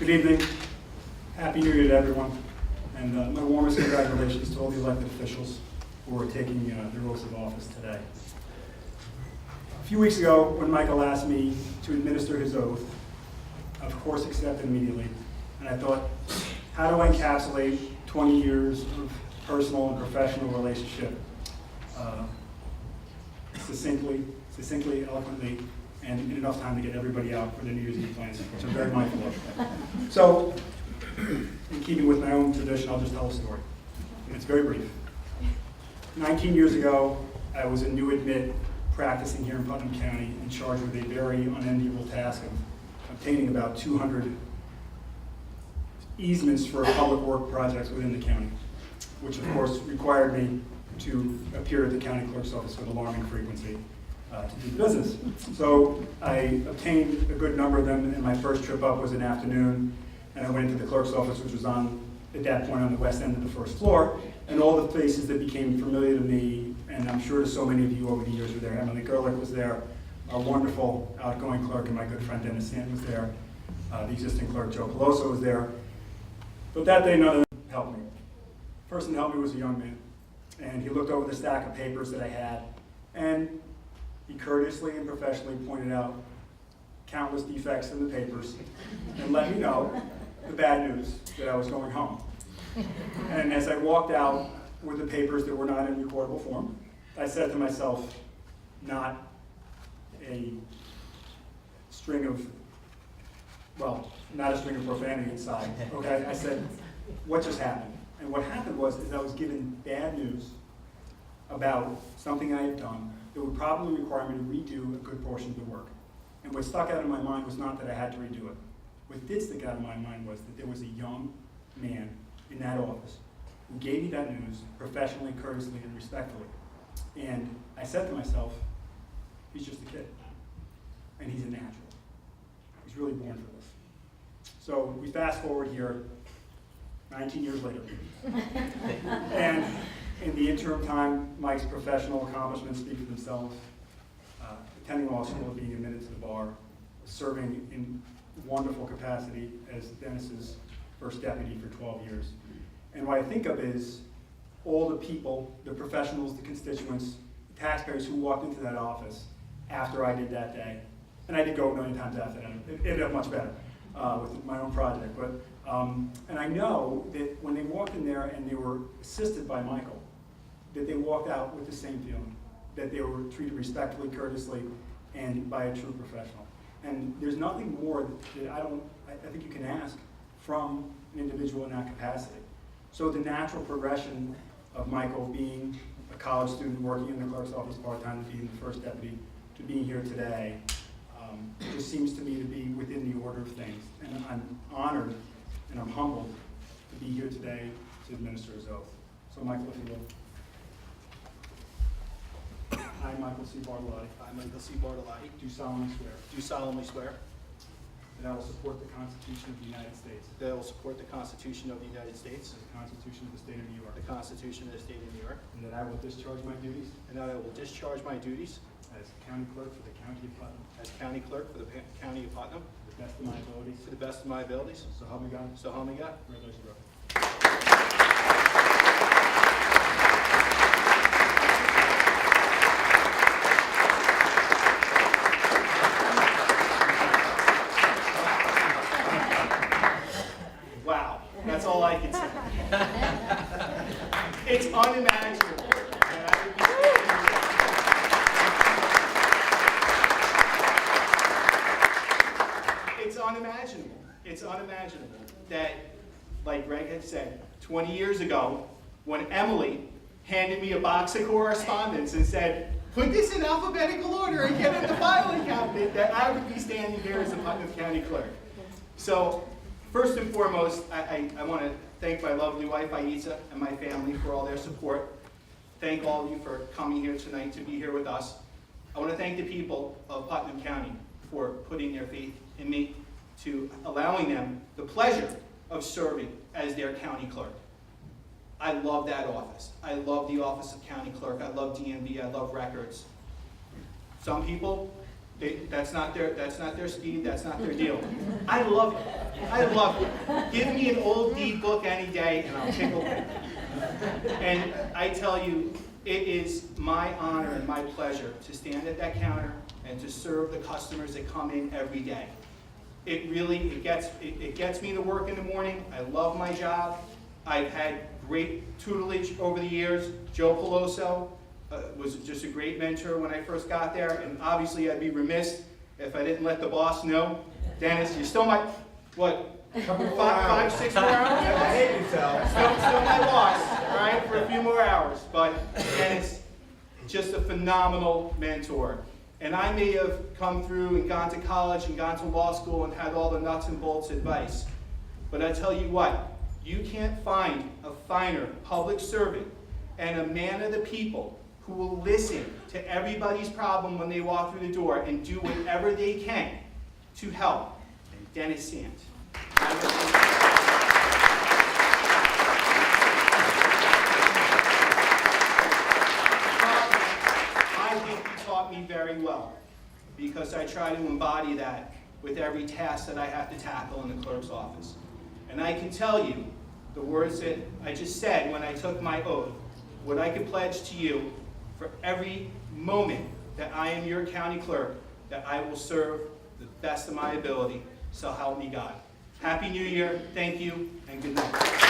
Good evening. Happy New Year to everyone. And my warmest congratulations to all the elected officials who are taking their oaths of office today. A few weeks ago, when Michael asked me to administer his oath, I of course accepted immediately. And I thought, how do I encapsulate 20 years of personal and professional relationship succinctly, eloquently, and in enough time to get everybody out for the New Year's Eve plans, which I'm very mindful of. So, in keeping with my own tradition, I'll just tell a story. And it's very brief. 19 years ago, I was a new admit practicing here in Putnam County and charged with a very unenviable task of obtaining about 200 easements for public work projects within the county, which of course required me to appear at the county clerk's office with alarming frequency to do business. So I obtained a good number of them, and my first trip up was an afternoon, and I went into the clerk's office, which was at that point on the west end of the first floor, and all the faces that became familiar to me, and I'm sure to so many of you over the years were there. Emily Gerlich was there, our wonderful outgoing clerk, and my good friend Dennis Sand was there. The existing clerk, Joe Peloso, was there. But that day, none of them helped me. The person that helped me was a young man, and he looked over the stack of papers that I had, and he courteously and professionally pointed out countless defects in the papers and let me know the bad news that I was going home. And as I walked out with the papers that were not in recordable form, I said to myself, not a string of profanity inside, okay? I said, what just happened? And what happened was I was given bad news about something I had done that would probably require me to redo a good portion of the work. And what stuck out in my mind was not that I had to redo it. What did stick out in my mind was that there was a young man in that office who gave me that news professionally, courteously, and respectfully. And I said to myself, he's just a kid, and he's a natural. He's really born for this. So we fast forward here, 19 years later. And in the interim time, Mike's professional accomplishments speak for themselves. Attending law school, being admitted to the bar, serving in wonderful capacity as Dennis's first deputy for 12 years. And what I think of is all the people, the professionals, the constituents, the taxpayers who walked into that office after I did that day. And I did go a million times after that. It ended up much better with my own project. But and I know that when they walked in there and they were assisted by Michael, that they walked out with the same feeling, that they were treated respectfully, courteously, and by a true professional. And there's nothing more that I think you can ask from an individual in that capacity. So the natural progression of Michael being a college student working in the clerk's office part-time to being the first deputy to being here today just seems to me to be within the order of things. And I'm honored and I'm humbled to be here today to administer his oath. So Michael, if you will. I, Michael C. Bartolotti. I, Michael C. Bartolotti. Do solemnly swear. Do solemnly swear. That I will support the Constitution of the United States. That I will support the Constitution of the United States. The Constitution of the State of New York. The Constitution of the State of New York. And that I will discharge my duties. And that I will discharge my duties. As County Clerk for the County of Putnam. As County Clerk for the County of Putnam. To the best of my abilities. To the best of my abilities. So help me God. So help me God. Congratulations, brother. Wow, that's all I can say. It's unimaginable that I would be standing here. It's unimaginable. It's unimaginable that, like Greg had said, 20 years ago, when Emily handed me a box of correspondence and said, put this in alphabetical order and get in the filing cabinet, that I would be standing here as a Putnam County Clerk. So, first and foremost, I want to thank my lovely wife, Aisa, and my family for all their support. Thank all of you for coming here tonight to be here with us. I want to thank the people of Putnam County for putting their faith in me, to allowing them the pleasure of serving as their county clerk. I love that office. I love the office of county clerk. I love DMV. I love records. Some people That's not their speed, that's not their deal. I love it. I love it. Give me an old deed book any day and I'll tickle it. And I tell you, it is my honor and my pleasure to stand at that counter and to serve the customers that come in every day. It really gets me to work in the morning. I love my job. I've had great tutelage over the years. Joe Peloso was just a great mentor when I first got there, and obviously I'd be remiss if I didn't let the boss know. Dennis, you still my, what, 5, 6 more hours? I hate you, Sal. Still my boss, all right, for a few more hours. But Dennis, just a phenomenal mentor. And I may have come through and gone to college and gone to law school and had all the nuts and bolts advice. But I tell you what, you can't find a finer public servant and a man of the people who will listen to everybody's problem when they walk through the door and do whatever they can to help than Dennis Sant. I think he taught me very well, because I try to embody that with every task that I have to tackle in the clerk's office. And I can tell you the words that I just said when I took my oath, what I can pledge to you for every moment that I am your county clerk, that I will serve the best of my ability. So help me God. Happy New Year, thank you, and good night.